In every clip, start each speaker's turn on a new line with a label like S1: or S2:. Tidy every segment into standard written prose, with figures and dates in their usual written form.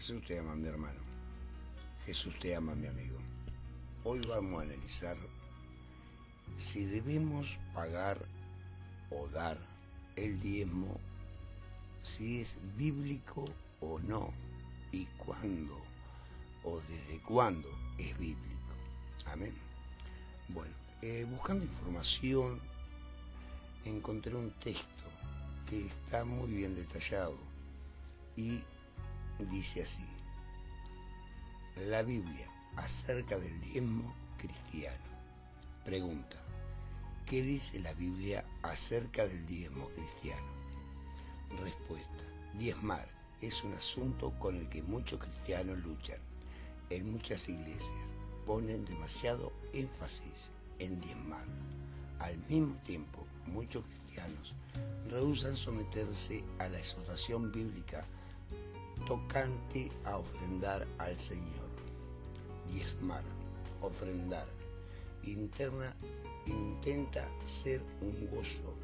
S1: Jesús te ama, mi hermano. Jesús te ama, mi amigo. Hoy vamos a analizar si debemos pagar o dar el diezmo, si es bíblico o no, y cuándo o desde cuándo es bíblico. Amén. Bueno, buscando información encontré un texto que está muy bien detallado y dice así: la Biblia acerca del diezmo cristiano. Pregunta: ¿qué dice la Biblia acerca del diezmo cristiano? Respuesta: diezmar es un asunto con el que muchos cristianos luchan. En muchas iglesias ponen demasiado énfasis en diezmar. Al mismo tiempo, muchos cristianos rehúsan someterse a la exhortación bíblica tocante a ofrendar al Señor. Diezmar, ofrendar, intenta ser un gozo,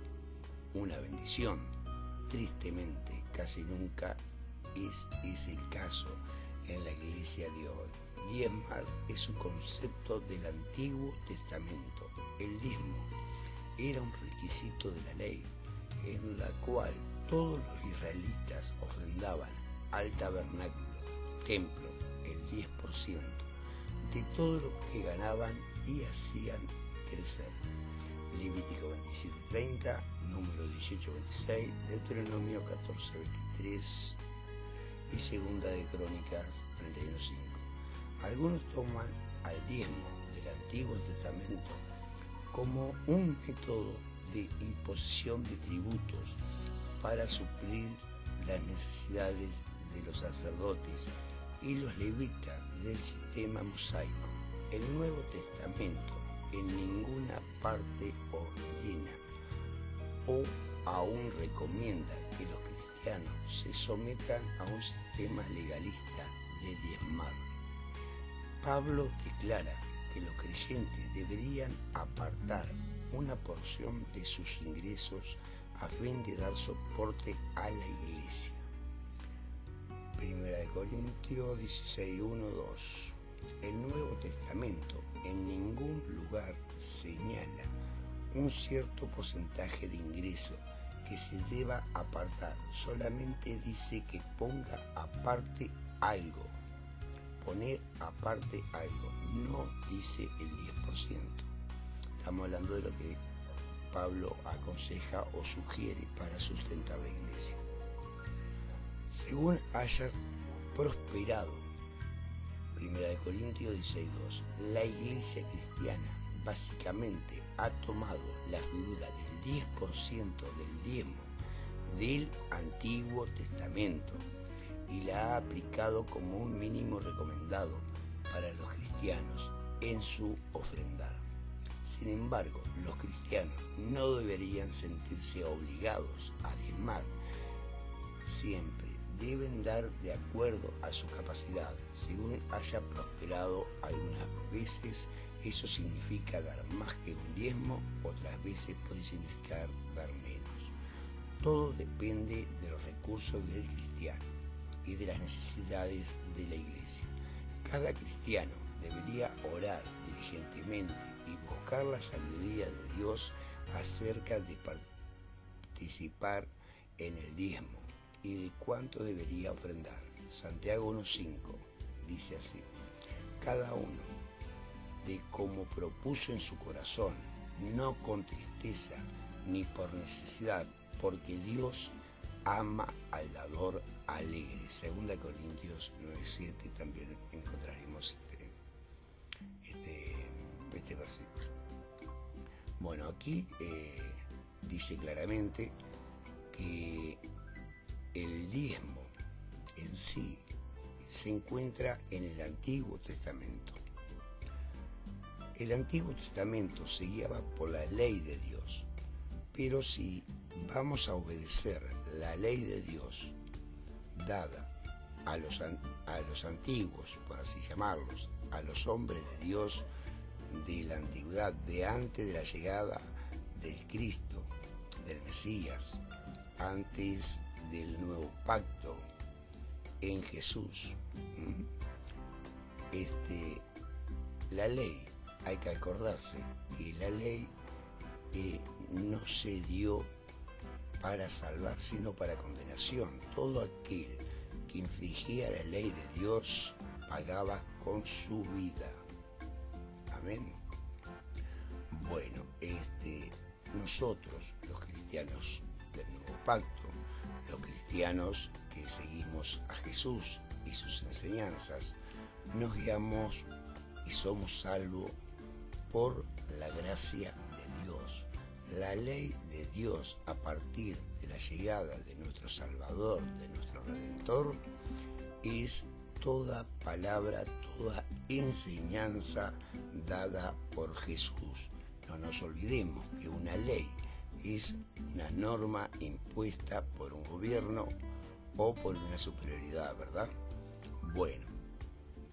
S1: una bendición. Tristemente, casi nunca es el caso en la iglesia de hoy. Diezmar es un concepto del Antiguo Testamento. El diezmo era un requisito de la ley, en la cual todos los israelitas ofrendaban al tabernáculo, templo, el 10% de todo lo que ganaban y hacían crecer. Levítico 27:30, número 18:26, Deuteronomio 14:23 y Segunda de Crónicas 31:5. Algunos toman al diezmo del Antiguo Testamento como un método de imposición de tributos para suplir las necesidades de los sacerdotes y los levitas del sistema mosaico. El Nuevo Testamento en ninguna parte ordena o aún recomienda que los cristianos se sometan a un sistema legalista de diezmar. Pablo declara que los creyentes deberían apartar una porción de sus ingresos a fin de dar soporte a la iglesia. Primera de Corintios 16:1-2. El Nuevo Testamento en ningún lugar señala un cierto porcentaje de ingreso que se deba apartar, solamente dice que ponga aparte algo. Poner aparte algo, no dice el 10%. Estamos hablando de lo que Pablo aconseja o sugiere para sustentar la iglesia. Según haya prosperado, 1 Corintios 16:2, la iglesia cristiana básicamente ha tomado la figura del 10% del diezmo del Antiguo Testamento y la ha aplicado como un mínimo recomendado para los cristianos en su ofrendar. Sin embargo, los cristianos no deberían sentirse obligados a diezmar. Siempre deben dar de acuerdo a su capacidad, según haya prosperado. Algunas veces eso significa dar más que un diezmo, otras veces puede significar dar menos. Todo depende de los recursos del cristiano y de las necesidades de la iglesia. Cada cristiano debería orar diligentemente y buscar la sabiduría de Dios acerca de participar en el diezmo y de cuánto debería ofrendar. Santiago 1:5 dice así: cada uno de como propuso en su corazón, no con tristeza ni por necesidad, porque Dios ama al dador alegre. 2 Corintios 9:7 también encontraremos este versículo. Bueno, aquí dice claramente que el diezmo en sí se encuentra en el Antiguo Testamento. El Antiguo Testamento se guiaba por la ley de Dios, pero si vamos a obedecer la ley de Dios dada a los antiguos, por así llamarlos, a los hombres de Dios de la antigüedad, de antes de la llegada del Cristo, del Mesías, antes del nuevo pacto, en Jesús. La ley, hay que acordarse que la ley no se dio para salvar, sino para condenación. Todo aquel que infringía la ley de Dios pagaba con su vida. Amén. Bueno, nosotros, los cristianos del Nuevo Pacto, los cristianos que seguimos a Jesús y sus enseñanzas, nos guiamos y somos salvos por la gracia de Dios. La ley de Dios, a partir de la llegada de nuestro Salvador, de nuestro Redentor, es toda palabra, toda enseñanza dada por Jesús. No nos olvidemos que una ley es una norma impuesta por un gobierno o por una superioridad, ¿verdad? Bueno,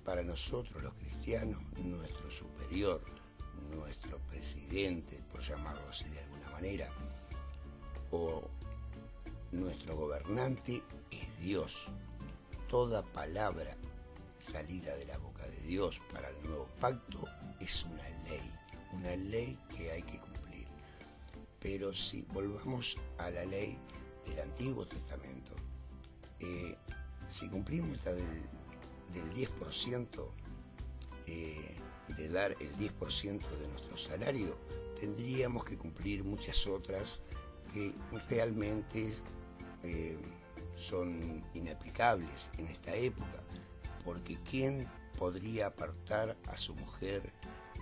S1: para nosotros los cristianos, nuestro superior, nuestro presidente, por llamarlo así de alguna manera, o nuestro gobernante es Dios. Toda palabra salida de la boca de Dios para el nuevo pacto es una ley que hay que cumplir. Pero si volvamos a la ley del Antiguo Testamento, si cumplimos esta del 10%, de dar el 10% de nuestro salario, tendríamos que cumplir muchas otras que realmente son inaplicables en esta época, porque ¿quién podría apartar a su mujer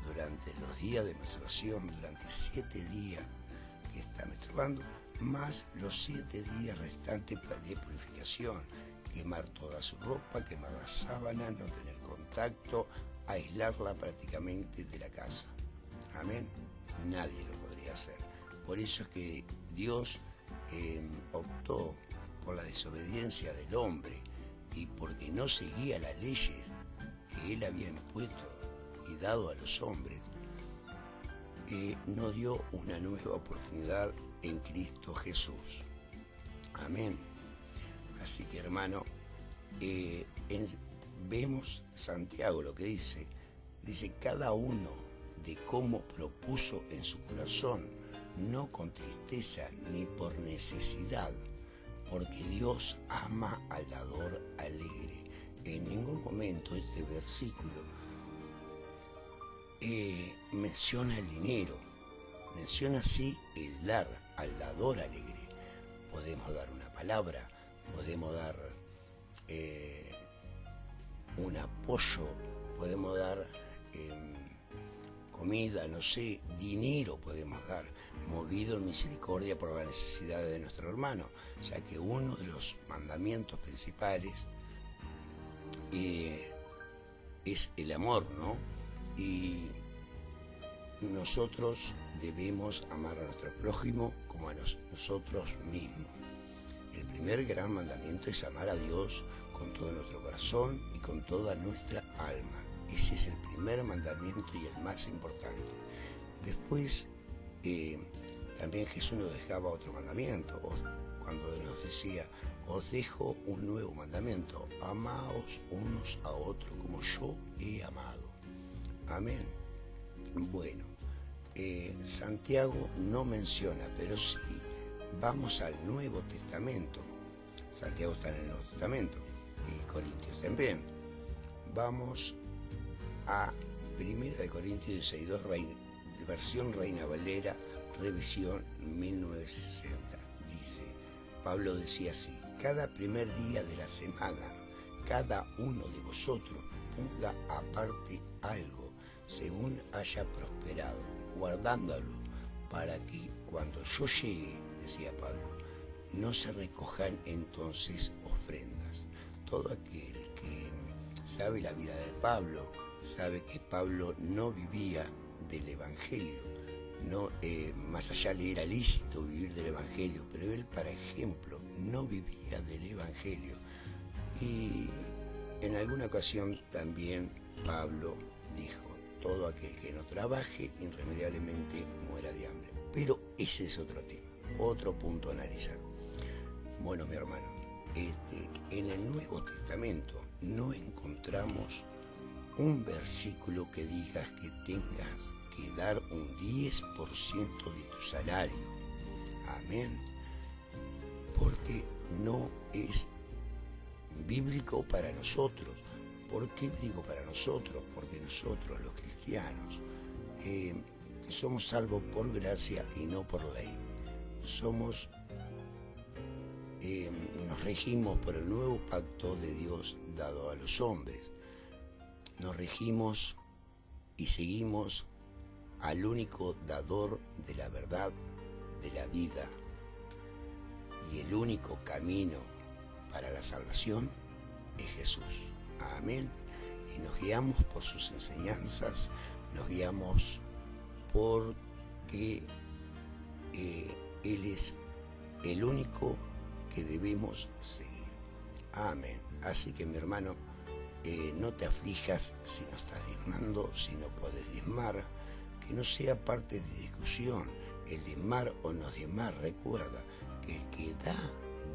S1: durante los días de menstruación, durante 7 días que está menstruando, más los 7 días restantes de purificación? Quemar toda su ropa, quemar las sábanas, no tener contacto, aislarla prácticamente de la casa. Amén. Nadie lo podría hacer. Por eso es que Dios optó por la desobediencia del hombre y porque no seguía las leyes que Él había impuesto y dado a los hombres, nos dio una nueva oportunidad en Cristo Jesús. Amén. Así que, hermano, vemos Santiago lo que dice cada uno de cómo propuso en su corazón, no con tristeza ni por necesidad, porque Dios ama al dador alegre. En ningún momento este versículo menciona el dinero, menciona sí el dar al dador alegre. Podemos dar una palabra, podemos dar un apoyo, podemos dar comida, no sé, dinero podemos dar, movido en misericordia por las necesidades de nuestro hermano, ya que uno de los mandamientos principales es el amor, ¿no? Y nosotros debemos amar a nuestro prójimo como a nosotros mismos. El primer gran mandamiento es amar a Dios con todo nuestro corazón y con toda nuestra alma. Ese es el primer mandamiento y el más importante. Después, también Jesús nos dejaba otro mandamiento, cuando nos decía, os dejo un nuevo mandamiento, amaos unos a otros como yo he amado. Amén. Bueno, Santiago no menciona, pero sí, vamos al Nuevo Testamento. Santiago está en el Nuevo Testamento y Corintios también. Vamos a 1 Corintios 16:2, versión Reina Valera, revisión 1960. Dice, Pablo decía así, cada primer día de la semana, cada uno de vosotros ponga aparte algo, según haya prosperado, guardándolo, para que cuando yo llegue, decía Pablo, no se recojan entonces ofrendas. Todo aquel que sabe la vida de Pablo, sabe que Pablo no vivía del Evangelio, no, más allá le era lícito vivir del Evangelio, pero él, por ejemplo, no vivía del Evangelio. Y en alguna ocasión también Pablo dijo, todo aquel que no trabaje irremediablemente muera de hambre. Pero ese es otro tema, otro punto a analizar. Bueno, mi hermano, En el Nuevo Testamento no encontramos un versículo que digas que tengas que dar un 10% de tu salario. Amén. Porque no es bíblico para nosotros. ¿Por qué digo para nosotros? Porque nosotros, los cristianos, somos salvos por gracia y no por ley. Nos regimos por el nuevo pacto de Dios dado a los hombres. Nos regimos y seguimos al único dador de la verdad, de la vida, y el único camino para la salvación es Jesús. Amén. Y nos guiamos por sus enseñanzas, nos guiamos porque Él es el único que debemos seguir. Amén. Así que, mi hermano, no te aflijas si no estás diezmando, si no podés diezmar, que no sea parte de discusión el diezmar o no diezmar. Recuerda que el que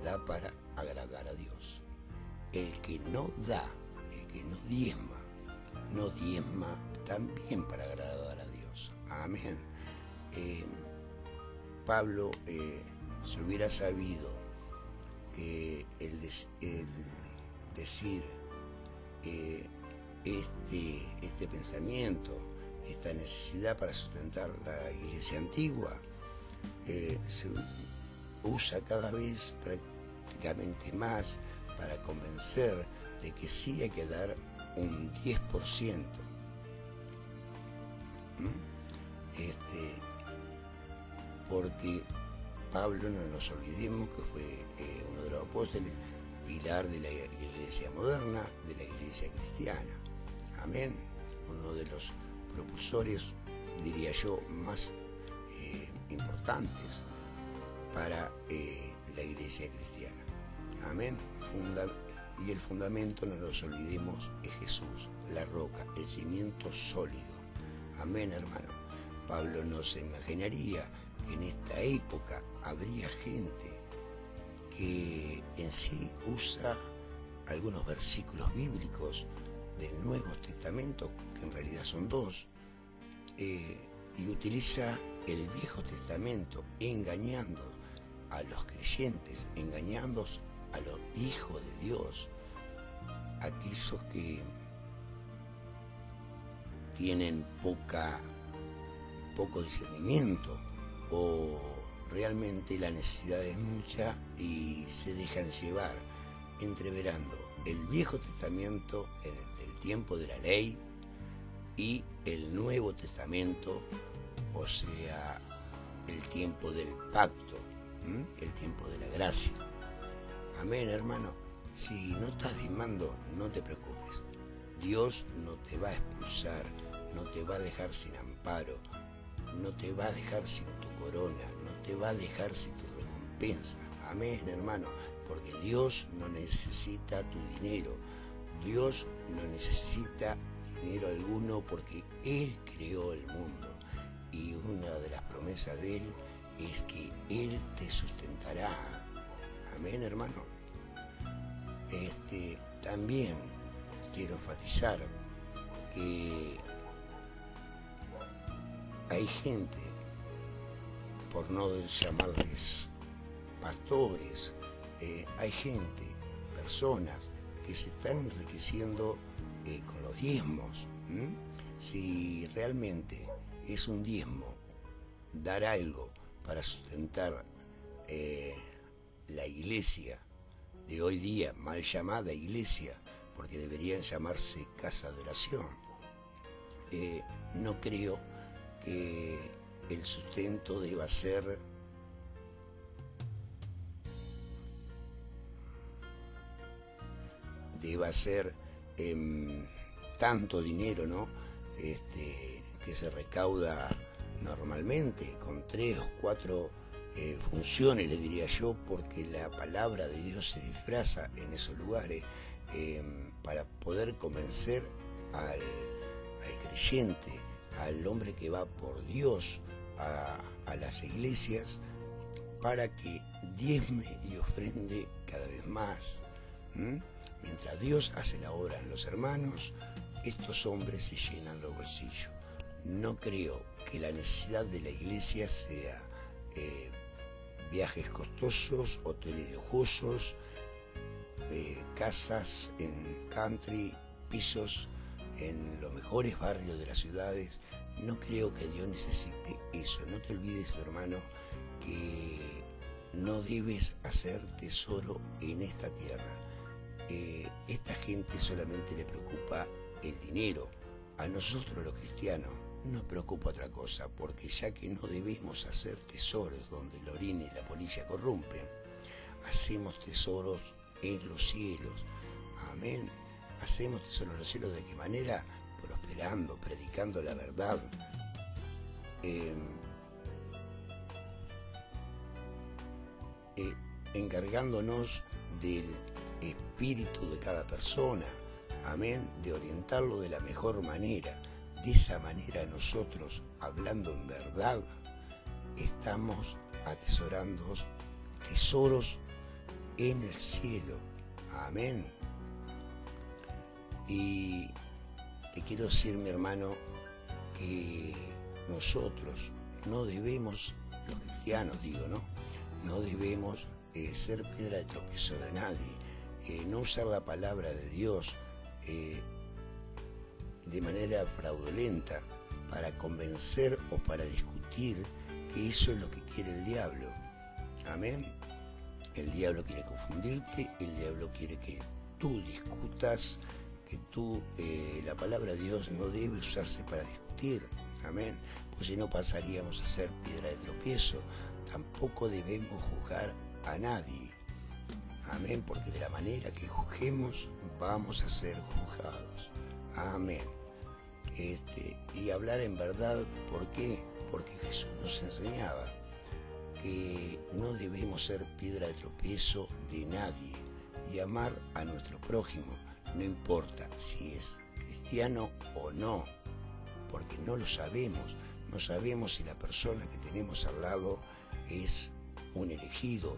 S1: da para agradar a Dios. El que no da, el que no diezma también para agradar a Dios. Amén. Pablo, si hubiera sabido que el decir este pensamiento, esta necesidad para sustentar la iglesia antigua, se usa cada vez prácticamente más para convencer de que sí hay que dar un 10%. Porque Pablo, no nos olvidemos que fue uno de los apóstoles, pilar de la iglesia moderna, de la iglesia cristiana. Amén. Uno de los propulsores, diría yo, más importantes para la iglesia cristiana. Amén. Y el fundamento, no nos olvidemos, es Jesús, la roca, el cimiento sólido. Amén, hermano. Pablo no se imaginaría que en esta época habría gente que en sí usa algunos versículos bíblicos del Nuevo Testamento, que en realidad son dos, y utiliza el Viejo Testamento engañando a los creyentes, engañando a los hijos de Dios, aquellos que tienen poco discernimiento, o realmente la necesidad es mucha y se dejan llevar, entreverando el Viejo Testamento en el tiempo de la ley y el Nuevo Testamento, o sea, el tiempo del pacto, el tiempo de la gracia. Amén, hermano. Si no estás diezmando, no te preocupes. Dios no te va a expulsar, no te va a dejar sin amparo, no te va a dejar sin tu corona, no te va a dejar sin tu recompensa. Amén, hermano, porque Dios no necesita tu dinero. Dios no necesita dinero alguno porque Él creó el mundo. Y una de las promesas de Él es que Él te sustentará. Amén, hermano. También quiero enfatizar que hay gente, por no llamarles pastores, hay gente, personas que se están enriqueciendo con los diezmos. Si realmente es un diezmo dar algo para sustentar la iglesia de hoy día, mal llamada iglesia, porque deberían llamarse casa de oración, no creo que el sustento deba ser tanto dinero, ¿no? Que se recauda normalmente con 3 o 4 funciones, le diría yo, porque la palabra de Dios se disfraza en esos lugares para poder convencer al creyente, al hombre que va por Dios a las iglesias, para que diezme y ofrende cada vez más. Mientras Dios hace la obra en los hermanos, estos hombres se llenan los bolsillos. No creo que la necesidad de la iglesia sea viajes costosos, hoteles lujosos, casas en country, pisos en los mejores barrios de las ciudades. No creo que Dios necesite eso. No te olvides, hermano, que no debes hacer tesoro en esta tierra. Esta gente solamente le preocupa el dinero. A nosotros los cristianos nos preocupa otra cosa, porque ya que no debemos hacer tesoros donde la orina y la polilla corrompen, hacemos tesoros en los cielos. Amén. Hacemos tesoros en los cielos. ¿De qué manera? Prosperando, predicando la verdad, encargándonos del espíritu de cada persona, amén, de orientarlo de la mejor manera. De esa manera nosotros, hablando en verdad, estamos atesorando tesoros en el cielo, amén. Y te quiero decir, mi hermano, que nosotros no debemos, los cristianos digo, no debemos ser piedra de tropiezo de nadie, no usar la palabra de Dios de manera fraudulenta para convencer o para discutir, que eso es lo que quiere el diablo. Amén. El diablo quiere confundirte, el diablo quiere que tú discutas, que la palabra de Dios no debe usarse para discutir. Amén. Pues si no pasaríamos a ser piedra de tropiezo. Tampoco debemos juzgar a nadie. Amén. Porque de la manera que juzguemos, vamos a ser juzgados. Amén. Y hablar en verdad, ¿por qué? Porque Jesús nos enseñaba que no debemos ser piedra de tropiezo de nadie y amar a nuestro prójimo, no importa si es cristiano o no, porque no lo sabemos. No sabemos si la persona que tenemos al lado es un elegido,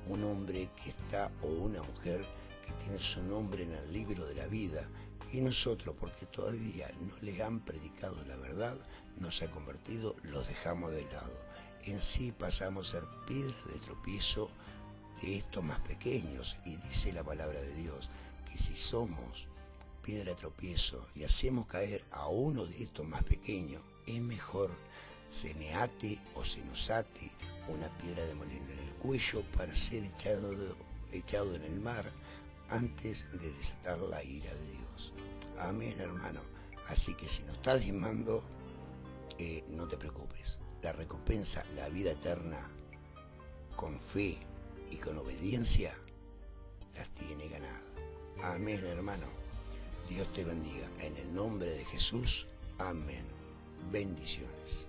S1: un hombre que está, o una mujer que tiene su nombre en el libro de la vida. Y nosotros, porque todavía no le han predicado la verdad, no se ha convertido, los dejamos de lado. En sí pasamos a ser piedra de tropiezo de estos más pequeños. Y dice la palabra de Dios que si somos piedra de tropiezo y hacemos caer a uno de estos más pequeños, es mejor se me ate o se nos ate una piedra de molino en el cuello para ser echado en el mar antes de desatar la ira de Dios. Amén, hermano. Así que si no estás diezmando, no te preocupes. La recompensa, la vida eterna, con fe y con obediencia, las tiene ganadas. Amén, hermano. Dios te bendiga. En el nombre de Jesús. Amén. Bendiciones.